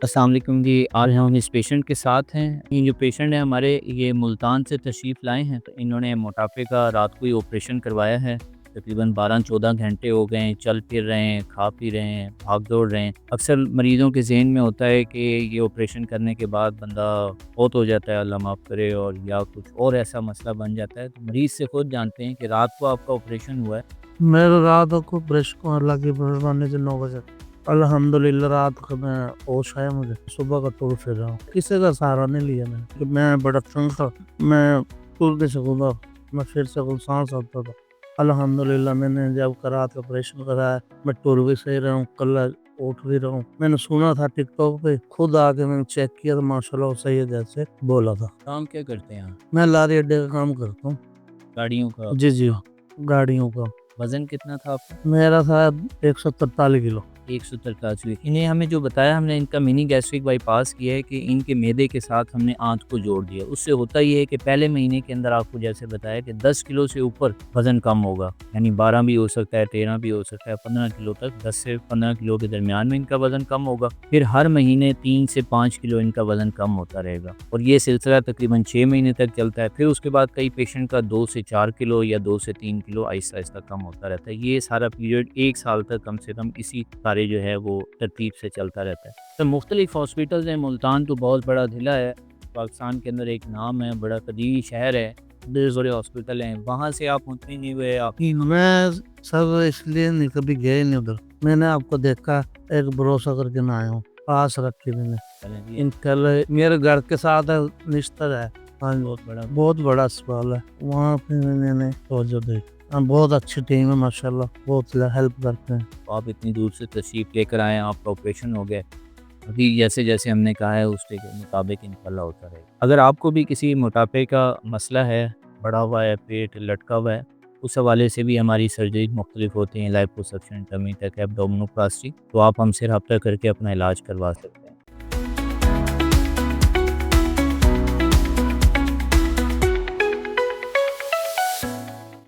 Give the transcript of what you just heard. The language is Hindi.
अस्सलाम वालेकुम जी। आज हम इस पेशेंट के साथ हैं। ये जो पेशेंट है हमारे, ये मुल्तान से तशरीफ़ लाए हैं। तो इन्होंने मोटापे का रात को ही ऑपरेशन करवाया है। तकरीबन 12-14 घंटे हो गए हैं, चल फिर रहे हैं, खा पी रहे हैं, भाग दौड़ रहे हैं। अक्सर मरीज़ों के ज़हन में होता है कि ये ऑपरेशन करने के बाद बंदा फौत हो जाता है, अल्लाह माफ़ करे, और या कुछ और ऐसा मसला बन जाता है। तो मरीज़ से खुद जानते हैं कि रात को आपका ऑपरेशन हुआ है। मेरे रात को ब्रश को अल्लाह की मेहरबानी से 9 बजे अल्हम्दुलिल्लाह रात को मैं होश आया मुझे। सुबह का तुर फिर रहा हूँ, किसी का सहारा नहीं लिया मैंने कि मैं बड़ा तंग था, मैं तुर नहीं सकूँगा, मैं फिर सकूँ सांस आता था। अल्हम्दुलिल्लाह मैंने जब रात का ऑपरेशन कराया, मैं तुर भी सही रहा हूँ, कल उठ भी रहा हूँ। मैंने सुना था टिकटॉक पे, खुद आके मैंने चेक किया तो माशाल्लाह वो सही है जैसे बोला था। काम क्या करते हैं आप? मैं लारी अड्डे का काम करता हूँ। गाड़ियों का? जी जी, गाड़ियों का। वज़न कितना था आपका? मेरा था 143 किलो। 143 हुई। इन्हें हमें जो बताया, हमने इनका मिनी गैस्ट्रिक बाईपास किया है कि इनके मैदे के साथ हमने आंत को जोड़ दिया। उससे होता ये है कि पहले महीने के अंदर आपको जैसे बताया कि 10 किलो से ऊपर वज़न कम होगा, यानी 12 भी हो सकता है, 13 भी हो सकता है, 15 किलो तक, 10 से 15 किलो के दरमियान में इनका वज़न कम होगा। फिर हर महीने 3 से 5 किलो इनका वज़न कम होता रहेगा और ये सिलसिला तकरीबन 6 महीने तक चलता है। फिर उसके बाद कई पेशेंट का 2 से 4 किलो या 2 से 3 किलो आहिस्ता-आहिस्ता कम होता रहता है। ये सारा पीरियड 1 साल तक कम से कम इसी सारे जो है वो तरतीब से चलता रहता है। तो मुख्तलिफ हॉस्पिटल्स हैं। मुल्तान तो बहुत बड़ा ज़िला है, पाकिस्तान के अंदर एक नाम है, बड़ा कदीमी शहर है, बड़े-बड़े हॉस्पिटल हैं। वहाँ से आप मुतमिन नहीं हुए आप? मैं सब इसलिए नहीं कभी गए नहीं उधर। मैंने आपको देखा, एक भरोसा करके ना आया हूँ, पास रखी मैंने। चलें जी, इनका मेरे घर के साथ है, रिश्ता है। हाँ जी, बहुत बड़ा अस्पताल है, वहाँ पे मैंने तवज्जो दी। हाँ, बहुत अच्छी टीम है माशाल्लाह, बहुत हेल्प करते हैं। तो आप इतनी दूर से तशरीफ़ लेकर आए हैं, आपका ऑपरेशन हो गया है। अभी जैसे-जैसे हमने कहा है उसके मुताबिक इंशाअल्लाह होता रहेगा। अगर आपको भी किसी मोटापे का मसला है, बढ़ा हुआ है, पेट लटका हुआ है, उस हवाले से भी हमारी सर्जरी मुख्तलिफ होती हैं, लाइपोसक्शन, टमी तक, एब्डोमिनोप्लास्टी, तो आप हमसे रब्ता करके अपना इलाज करवा सकते हैं।